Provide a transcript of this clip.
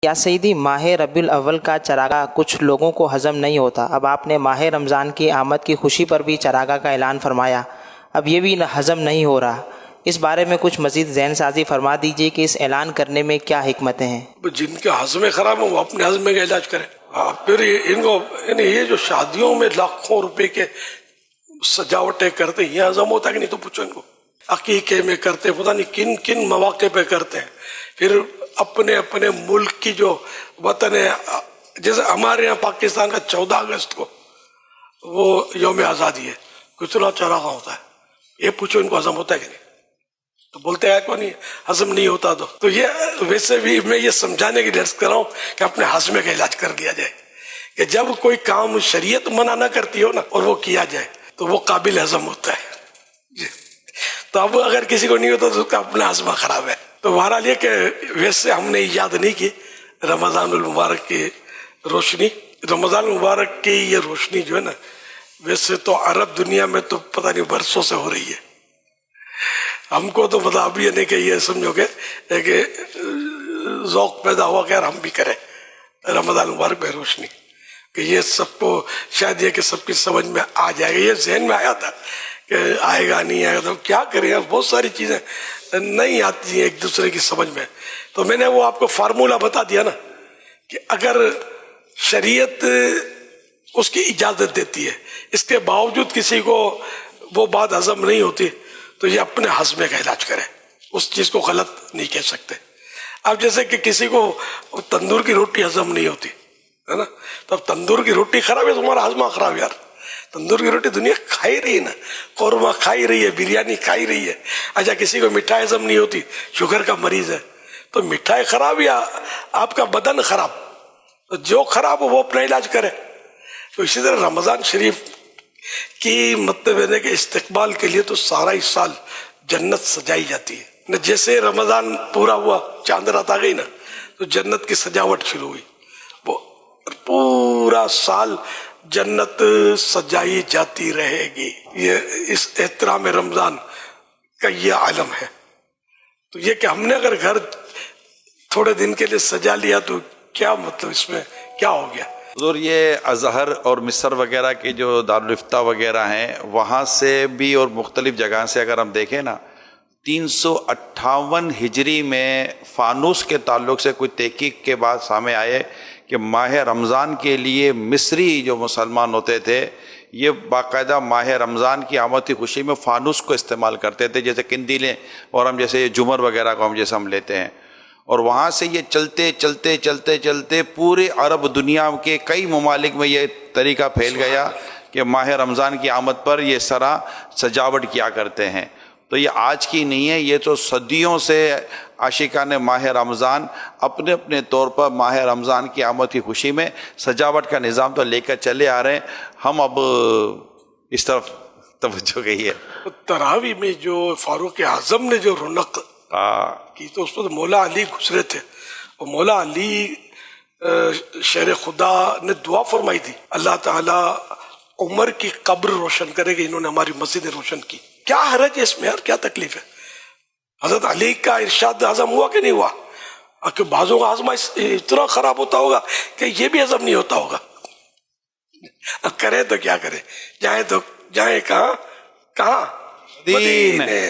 یا سیدی، ماہ ربیع الاول کا چراغاہ کچھ لوگوں کو ہضم نہیں ہوتا۔ اب آپ نے ماہ رمضان کی آمد کی خوشی پر بھی چراغاہ کا اعلان فرمایا، اب یہ بھی ہضم نہیں ہو رہا۔ اس بارے میں کچھ مزید ذہن سازی فرما دیجیے کہ اس اعلان کرنے میں کیا حکمتیں ہیں؟ جن کے ہضم خراب ہیں وہ اپنے ہضم کا علاج کریں۔ پھر ان کو یعنی یہ جو شادیوں میں لاکھوں روپے کے سجاوٹیں کرتے ہیں، یہ ہضم ہوتا ہے کہ نہیں تو پوچھو ان کو۔ عقیقے میں کرتے ہیں، پتہ نہیں کن کن مواقع پہ کرتے ہیں۔ پھر اپنے اپنے ملک کی جو وطن ہے، جیسے ہمارے یہاں پاکستان کا 14 اگست کو وہ یوم آزادی ہے، کتنا چراغا ہوتا ہے، یہ پوچھو ان کو ہضم ہوتا ہے کہ نہیں تو بولتے ہیں کو نہیں ہضم نہیں ہوتا۔ تو یہ ویسے بھی میں یہ سمجھانے کی درس کر رہا ہوں کہ اپنے ہاضمے کا علاج کر دیا جائے، کہ جب کوئی کام شریعت منع نہ کرتی ہو نا اور وہ کیا جائے تو وہ قابل ہضم ہوتا ہے جی۔ تو اب اگر کسی کو نہیں ہوتا تو اس کا اپنا ہاضمہ خراب ہے۔ تو بہرحال یہ کہ ویسے ہم نے ایجاد نہیں کی رمضان المبارک کی روشنی، رمضان المبارک کی یہ روشنی جو ہے نا، ویسے تو عرب دنیا میں تو پتہ نہیں برسوں سے ہو رہی ہے، ہم کو تو مطلب اب یہ نہیں کہ یہ سمجھو کہ ذوق پیدا ہوا کہ یار ہم بھی کریں رمضان المبارک میں روشنی، کہ یہ سب کو شاید یہ کہ سب کی سمجھ میں آ جائے گا۔ یہ ذہن میں آیا تھا کہ آئے گا نہیں آئے گا، تو کیا کریں، بہت ساری چیزیں نہیں آتی ہیں ایک دوسرے کی سمجھ میں۔ تو میں نے وہ آپ کو فارمولہ بتا دیا نا کہ اگر شریعت اس کی اجازت دیتی ہے، اس کے باوجود کسی کو وہ بات ہضم نہیں ہوتی تو یہ اپنے ہضمے کا علاج کرے، اس چیز کو غلط نہیں کہہ سکتے۔ اب جیسے کہ کسی کو تندور کی روٹی ہضم نہیں ہوتی ہے نا، تو اب تندور کی روٹی خراب ہے، تمہارا ہضمہ خراب یار۔ تندور کی روٹی دنیا کھائی رہی ہے نا، قورمہ کھائی رہی ہے، بریانی کھائی رہی ہے۔ اچھا کسی کو مٹھائی ہضم نہیں ہوتی، شوگر کا مریض ہے، تو مٹھائی خراب یا آپ کا بدن خراب، تو جو خراب ہو وہ اپنا علاج کرے۔ تو اسی طرح رمضان شریف کی مطلب ہے کہ استقبال کے لیے تو سارا ہی سال جنت سجائی جاتی ہے۔ جیسے رمضان پورا ہوا، چاند رات آ گئی نا، تو جنت کی سجاوٹ شروع ہوئی، وہ پورا سال جنت سجائی جاتی رہے گی۔ یہ اس احترام رمضان کا یہ عالم ہے۔ تو یہ کہ ہم نے اگر گھر تھوڑے دن کے لیے سجا لیا تو کیا مطلب، اس میں کیا ہو گیا؟ حضور یہ ازہر اور مصر وغیرہ کے جو دارالفتہ وغیرہ ہیں وہاں سے بھی اور مختلف جگہ سے اگر ہم دیکھیں نا، 358 ہجری میں فانوس کے تعلق سے کوئی تحقیق کے بعد سامنے آئے کہ ماہ رمضان کے لیے مصری جو مسلمان ہوتے تھے یہ باقاعدہ ماہ رمضان کی آمد کی خوشی میں فانوس کو استعمال کرتے تھے، جیسے قندیلیں، اور ہم جیسے جمر وغیرہ کو ہم لیتے ہیں۔ اور وہاں سے یہ چلتے چلتے چلتے چلتے پورے عرب دنیا کے کئی ممالک میں یہ طریقہ پھیل گیا کہ ماہ رمضان کی آمد پر یہ سرا سجاوٹ کیا کرتے ہیں۔ تو یہ آج کی نہیں ہے، یہ تو صدیوں سے عاشقان ماہ رمضان اپنے اپنے طور پر ماہ رمضان کی آمد کی خوشی میں سجاوٹ کا نظام تو لے کر چلے آ رہے ہیں۔ ہم اب اس طرف توجہ گئی ہے۔ تراویح میں جو فاروق اعظم نے جو رونق کی تو اس پر مولا علی گزرے تھے، اور مولا علی شیر خدا نے دعا فرمائی تھی اللہ تعالیٰ عمر کی قبر روشن کرے گا، انہوں نے ہماری مسجد روشن کی۔ کیا حرج ہے اس میں یار، کیا تکلیف ہے؟ حضرت علی کا ارشاد ہضم ہوا کہ نہیں ہوا؟ کہ بعضوں کا ہضمہ اتنا خراب ہوتا ہوگا کہ یہ بھی ہضم نہیں ہوتا ہوگا، کرے تو کیا کرے، جائیں تو جائیں کہاں، کہاں؟ مدینے۔